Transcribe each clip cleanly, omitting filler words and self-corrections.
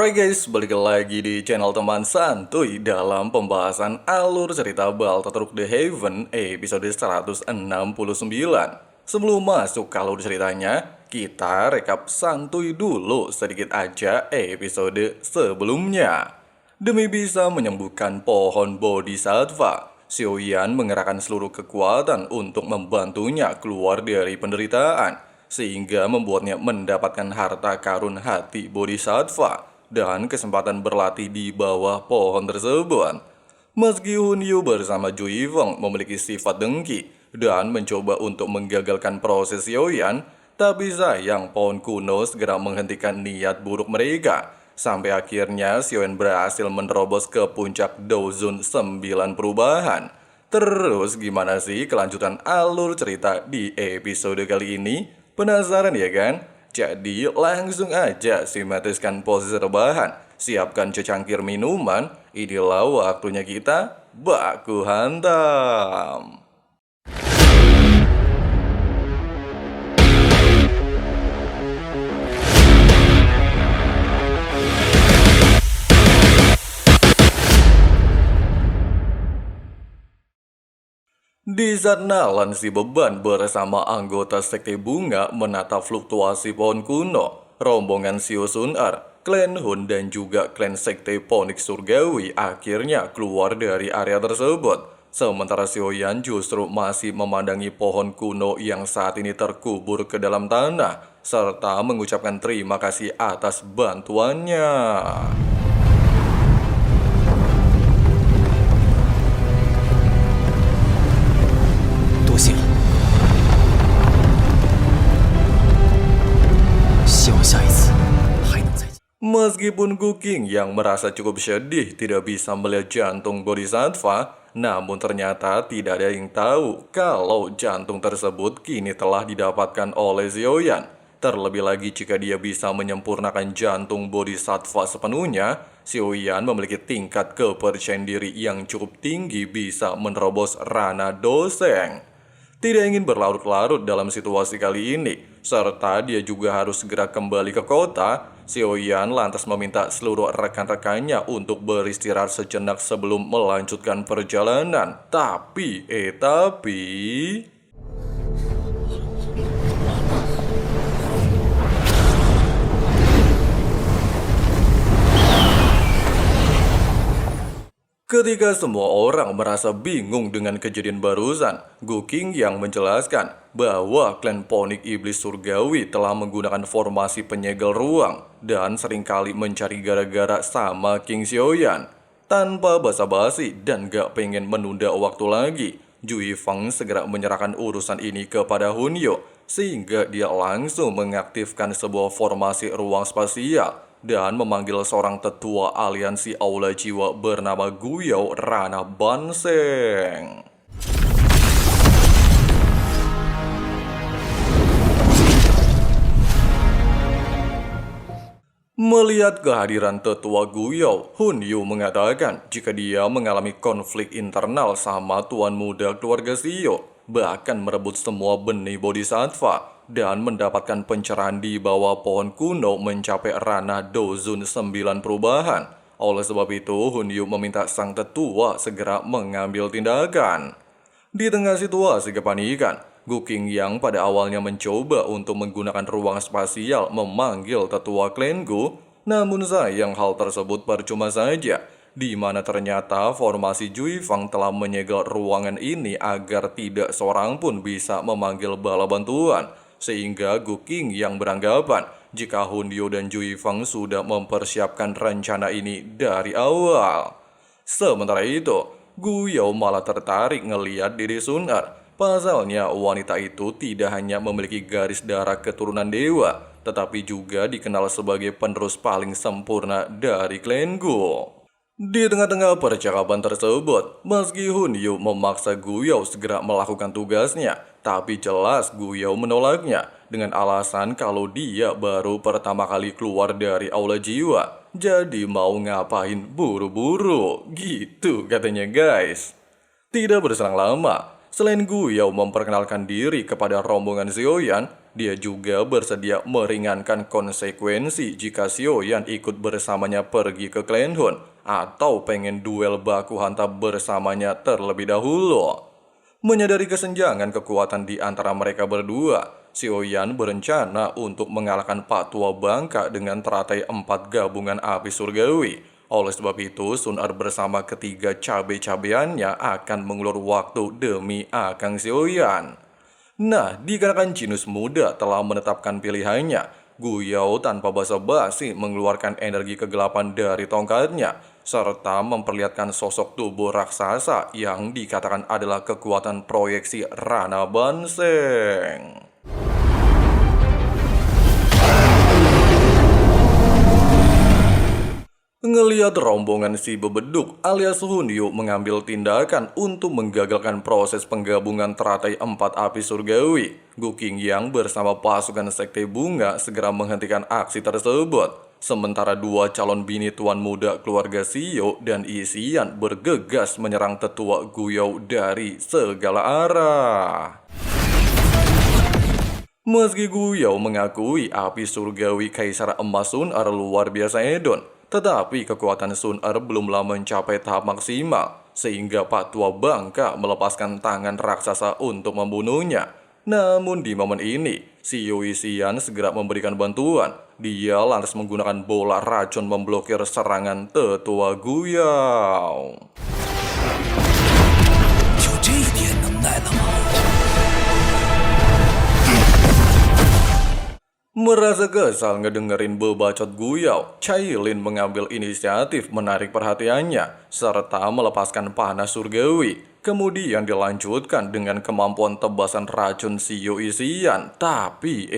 Alright guys, balik lagi di channel teman santuy dalam pembahasan alur cerita Baltatruk The Heaven episode 169. Sebelum masuk ke alur ceritanya, kita rekap santuy dulu sedikit aja episode sebelumnya. Demi bisa menyembuhkan pohon Bodhisattva, Xiaoyan mengerahkan seluruh kekuatan untuk membantunya keluar dari penderitaan, sehingga membuatnya mendapatkan harta karun hati Bodhisattva dan kesempatan berlatih di bawah pohon tersebut. Meski Hunyu bersama Ju Yifeng memiliki sifat dengki dan mencoba untuk menggagalkan proses Xiaoyan, tapi sayang pohon kuno segera menghentikan niat buruk mereka. Sampai akhirnya Xiaoyan berhasil menerobos ke puncak Dozun 9 perubahan. Terus gimana sih kelanjutan alur cerita di episode kali ini? Penasaran ya kan? Jadi langsung aja simetriskan posisi rebahan, siapkan secangkir minuman, inilah waktunya kita baku hantam. Di saat Nalan si beban bersama anggota sekte bunga menata fluktuasi pohon kuno, rombongan Xiao Sun-ar, klan Hun dan juga klan sekte Ponik Surgawi akhirnya keluar dari area tersebut. Sementara Xiaoyan justru masih memandangi pohon kuno yang saat ini terkubur ke dalam tanah, serta mengucapkan terima kasih atas bantuannya. Meskipun Guking yang merasa cukup sedih tidak bisa melihat jantung Bodhisattva, namun ternyata tidak ada yang tahu kalau jantung tersebut kini telah didapatkan oleh Xiaoyan. Terlebih lagi jika dia bisa menyempurnakan jantung Bodhisattva sepenuhnya, Xiaoyan memiliki tingkat kepercayaan diri yang cukup tinggi bisa menerobos ranah doseng. Tidak ingin berlarut-larut dalam situasi kali ini, serta dia juga harus segera kembali ke kota, Xiaoyan lantas meminta seluruh rekan-rekannya untuk beristirahat sejenak sebelum melanjutkan perjalanan. Tapi... Ketika semua orang merasa bingung dengan kejadian barusan, Guking yang menjelaskan bahwa klan Ponik Iblis Surgawi telah menggunakan formasi penyegel ruang dan seringkali mencari gara-gara sama King Xiaoyan. Tanpa basa-basi dan gak pengen menunda waktu lagi, Ju Yifeng segera menyerahkan urusan ini kepada Hunyo, sehingga dia langsung mengaktifkan sebuah formasi ruang spasial dan memanggil seorang tetua aliansi Aula Jiwa bernama Guyou Rana Banseng. Melihat kehadiran tetua Guyou, Hunyu mengatakan jika dia mengalami konflik internal sama tuan muda keluarga Xiao, bahkan merebut semua benih Bodhisattva dan mendapatkan pencerahan di bawah pohon kuno mencapai ranah Dozun 9 perubahan. Oleh sebab itu, Hunyu meminta sang tetua segera mengambil tindakan. Di tengah situasi kepanikan, Guking yang pada awalnya mencoba untuk menggunakan ruang spasial memanggil tetua klan Gu, namun sayang hal tersebut percuma saja, di mana ternyata formasi Ju Yifeng telah menyegel ruangan ini agar tidak seorang pun bisa memanggil bala bantuan, sehingga Guking yang beranggapan jika Hunyo dan Ju Yifeng sudah mempersiapkan rencana ini dari awal. Sementara itu, Guyou malah tertarik ngeliat diri Sun-ar. Pasalnya wanita itu tidak hanya memiliki garis darah keturunan dewa, tetapi juga dikenal sebagai penerus paling sempurna dari klan Gu. Di tengah-tengah percakapan tersebut, meski Hunyu memaksa Guyou segera melakukan tugasnya, tapi jelas Guyou menolaknya dengan alasan kalau dia baru pertama kali keluar dari Aula Jiwa, jadi mau ngapain buru-buru, gitu katanya guys. Tidak berselang lama, selain Guyou memperkenalkan diri kepada rombongan Xiaoyan, Dia juga bersedia meringankan konsekuensi jika Xiaoyan ikut bersamanya pergi ke Clan Hun atau pengen duel baku hantam bersamanya terlebih dahulu. Menyadari kesenjangan kekuatan di antara mereka berdua, Xiaoyan berencana untuk mengalahkan Pak Tua Bangka dengan teratai 4 gabungan api surgawi. Oleh sebab itu, Sun Er bersama ketiga cabe-cabeannya akan mengulur waktu demi Akang Xiaoyan. Nah, dikarenakan Jinus muda telah menetapkan pilihannya, Gu Yao tanpa basa-basi mengeluarkan energi kegelapan dari tongkatnya, serta memperlihatkan sosok tubuh raksasa yang dikatakan adalah kekuatan proyeksi Rana Banseng. Ngeliat rombongan si bebeduk alias Hunyu mengambil tindakan untuk menggagalkan proses penggabungan teratai 4 api surgawi, Gu Qingyang bersama pasukan Sekte Bunga segera menghentikan aksi tersebut. Sementara dua calon bini tuan muda keluarga Xiao dan Isian bergegas menyerang tetua Gu Yao dari segala arah. Meski Gu Yao mengakui api surgawi Kaisar Emas Sun Er luar biasa edon, tetapi kekuatan Sun Er belumlah mencapai tahap maksimal, sehingga Pak Tua Bangka melepaskan tangan raksasa untuk membunuhnya. Namun di momen ini, si Yui Xian segera memberikan bantuan. Dia lantas menggunakan bola racun memblokir serangan tetua Gu Yao. Merasa kesal ngedengerin bebacot Gu Yao, Cailin mengambil inisiatif menarik perhatiannya, serta melepaskan panas surgawi. Kemudian dilanjutkan dengan kemampuan tebasan racun si Yui Xian. Tapi...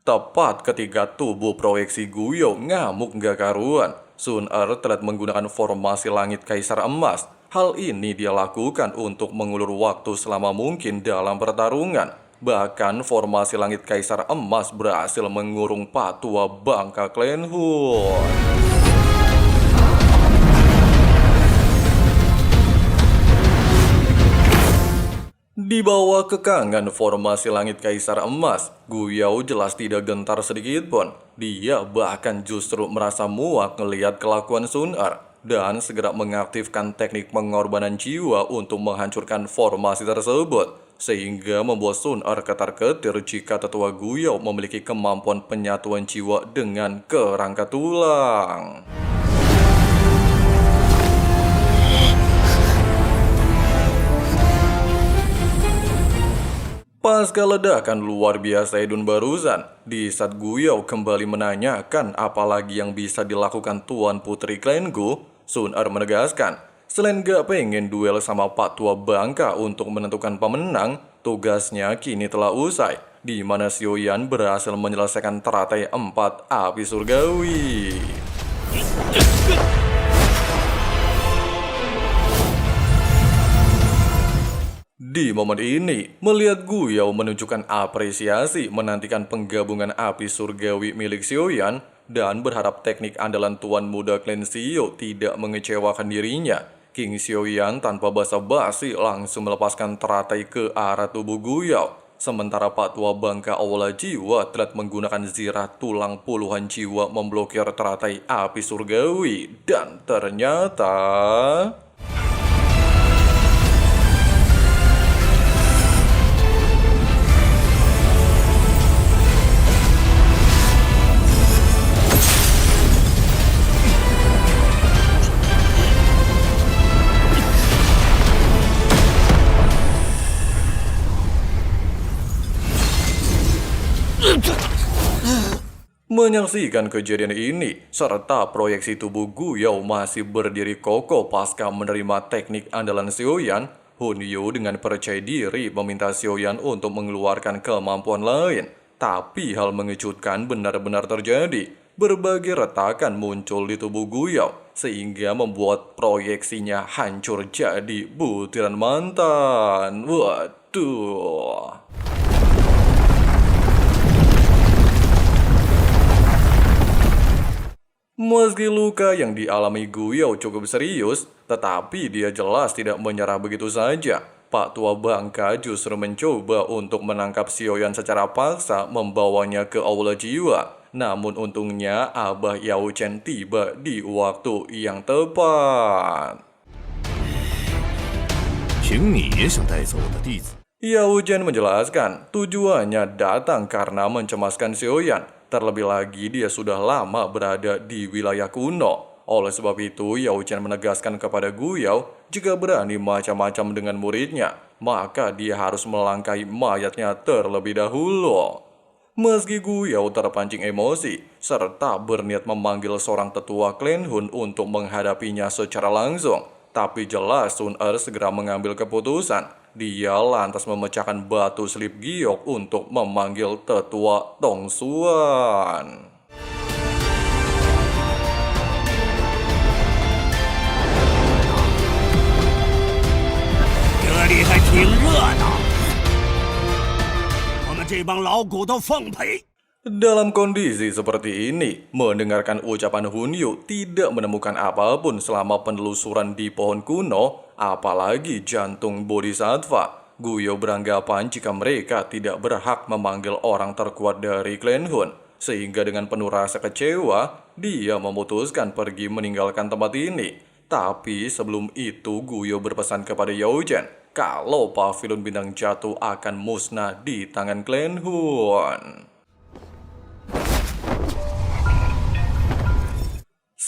Tepat ketika tubuh proyeksi Gu Yao ngamuk gak karuan, Sun Er telah menggunakan formasi langit Kaisar Emas. Hal ini dia lakukan untuk mengulur waktu selama mungkin dalam pertarungan. Bahkan formasi langit Kaisar Emas berhasil mengurung Pak Tua Bangka Clan Hun. Di bawah kekangan formasi langit Kaisar Emas, Gu Yao jelas tidak gentar sedikit pun. Dia bahkan justru merasa muak melihat kelakuan Sun Er dan segera mengaktifkan teknik pengorbanan jiwa untuk menghancurkan formasi tersebut, sehingga membuat Sun Er ketar-ketir jika tetua Gu Yao memiliki kemampuan penyatuan jiwa dengan kerangka tulang. Pasca ledakan luar biasa edun barusan, di saat Gu Yao kembali menanyakan apalagi yang bisa dilakukan Tuan Putri Clan Gu, Sun Er menegaskan, selain gak pengen duel sama Pak Tua Bangka untuk menentukan pemenang, tugasnya kini telah usai, di mana Xiaoyan berhasil menyelesaikan teratai 4 api surgawi. Di momen ini, melihat Gu Yao menunjukkan apresiasi menantikan penggabungan api surgawi milik Xiaoyan dan berharap teknik andalan tuan muda Clan Xiao tidak mengecewakan dirinya, King Xiaoyan tanpa basa-basi langsung melepaskan teratai ke arah tubuh Gu Yao. Sementara Pak Tua Bangka Awala Jiwa telah menggunakan zirah tulang puluhan jiwa memblokir teratai api surgawi. Dan ternyata... Menyaksikan kejadian ini, serta proyeksi tubuh Gu Yao masih berdiri kokoh pasca menerima teknik andalan Xiaoyan, Hun Yu dengan percaya diri meminta Xiaoyan untuk mengeluarkan kemampuan lain. Tapi hal mengejutkan benar-benar terjadi. Berbagai retakan muncul di tubuh Gu Yao, sehingga membuat proyeksinya hancur jadi butiran mantan. Waduh... Meski luka yang dialami Guyou cukup serius, tetapi dia jelas tidak menyerah begitu saja. Pak Tua Bangka justru mencoba untuk menangkap Xiaoyan secara paksa membawanya ke aula jiwa. Namun untungnya Abah Yao Chen tiba di waktu yang tepat. Yao Chen menjelaskan tujuannya datang karena mencemaskan Xiaoyan. Terlebih lagi dia sudah lama berada di wilayah kuno. Oleh sebab itu, Yao Chen menegaskan kepada Guyou, jika berani macam-macam dengan muridnya, maka dia harus melangkahi mayatnya terlebih dahulu. Meski Guyou terpancing emosi, serta berniat memanggil seorang tetua Klan Hun untuk menghadapinya secara langsung, tapi jelas Sun Er segera mengambil keputusan. Dia lantas memecahkan batu selip giok untuk memanggil tetua Tong Xuan. Dalam kondisi seperti ini, mendengarkan ucapan Hunyu tidak menemukan apapun selama penelusuran di pohon kuno, apalagi jantung bodhisattva. Guyou beranggapan jika mereka tidak berhak memanggil orang terkuat dari Klan Hun, sehingga dengan penuh rasa kecewa, dia memutuskan pergi meninggalkan tempat ini. Tapi sebelum itu Guyou berpesan kepada Yao Chen, kalau pavilion bintang jatuh akan musnah di tangan Klan Hun.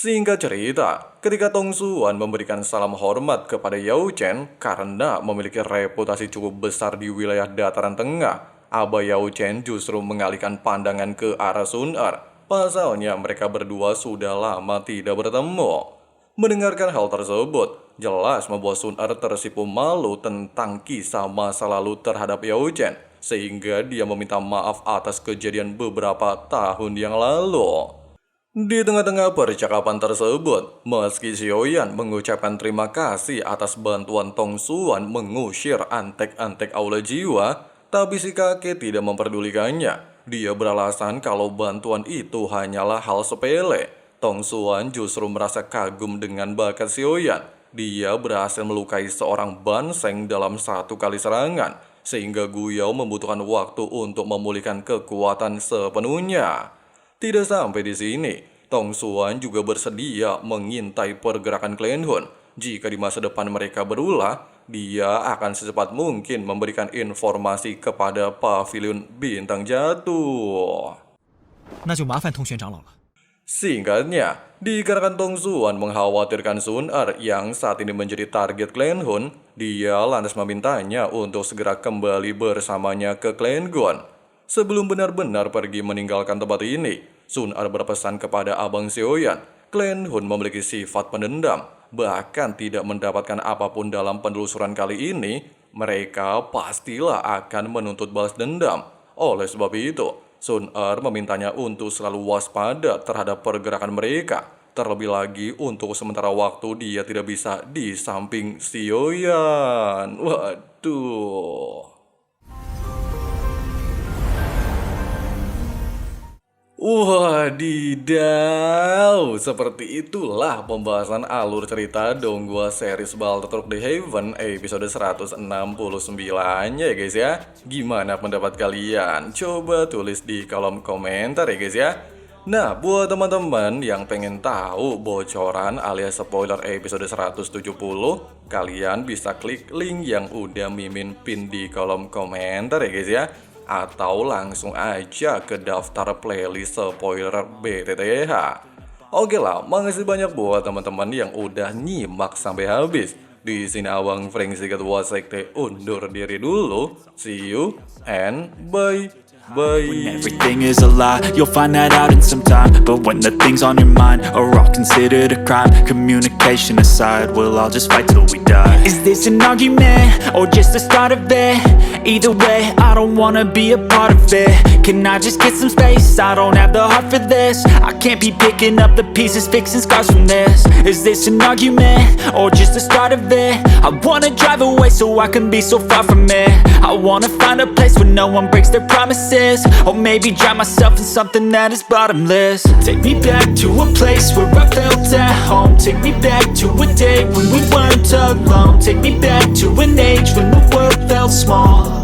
Singkat cerita, ketika Tong Xuan memberikan salam hormat kepada Yao Chen karena memiliki reputasi cukup besar di wilayah dataran tengah, Abah Yao Chen justru mengalihkan pandangan ke arah Sun Er. Pasalnya mereka berdua sudah lama tidak bertemu. Mendengarkan hal tersebut, jelas membuat Sun Er tersipu malu tentang kisah masa lalu terhadap Yao Chen, sehingga dia meminta maaf atas kejadian beberapa tahun yang lalu. Di tengah-tengah percakapan tersebut, meski Xiaoyan mengucapkan terima kasih atas bantuan Tong Xuan mengusir antek-antek aula jiwa, tapi si kakek tidak memperdulikannya. Dia beralasan kalau bantuan itu hanyalah hal sepele. Tong Xuan justru merasa kagum dengan bakat Xiaoyan. Dia berhasil melukai seorang banseng dalam satu kali serangan, sehingga Guyou membutuhkan waktu untuk memulihkan kekuatan sepenuhnya. Tidak sampai di sini, Tong Xuan juga bersedia mengintai pergerakan Klan Hun. Jika di masa depan mereka berulah, dia akan secepat mungkin memberikan informasi kepada pavilion bintang jatuh. Singkatnya, dikarenakan Tong Xuan mengkhawatirkan Sun Er yang saat ini menjadi target Klan Hun, dia lantas memintanya untuk segera kembali bersamanya ke Klan Gon. Sebelum benar-benar pergi meninggalkan tempat ini, Sun Er berpesan kepada Abang Xiaoyan, Klan Hun memiliki sifat pendendam. Bahkan tidak mendapatkan apapun dalam penelusuran kali ini, mereka pastilah akan menuntut balas dendam. Oleh sebab itu, Sun Er memintanya untuk selalu waspada terhadap pergerakan mereka. Terlebih lagi untuk sementara waktu dia tidak bisa di samping Xiaoyan. Waduh. Wadidaw, seperti itulah pembahasan alur cerita Donghua series Baldur's the Heaven episode 169 ya guys ya. Gimana pendapat kalian? Coba tulis di kolom komentar ya guys ya. Nah, buat teman-teman yang pengen tahu bocoran alias spoiler episode 170, kalian bisa klik link yang udah Mimin pin di kolom komentar ya guys ya. Atau langsung aja ke daftar playlist spoiler BTTH. Oke lah, makasih banyak buat teman-teman yang udah nyimak sampai habis. Di sini Abang Frank Ketua Sekte undur diri dulu. See you and bye. When everything is a lie, you'll find that out in some time. But when the things on your mind are all considered a crime, communication aside, we'll all just fight till we die. Is this an argument or just the start of it? Either way, I don't wanna be a part of it. Can I just get some space? I don't have the heart for this. I can't be picking up the pieces, fixing scars from this. Is this an argument or just the start of it? I wanna drive away so I can be so far from it. I wanna find a place where no one breaks their promises. this, or maybe drown myself in something that is bottomless. Take me back to a place where I felt at home. Take me back to a day when we weren't alone. Take me back to an age when the world felt small.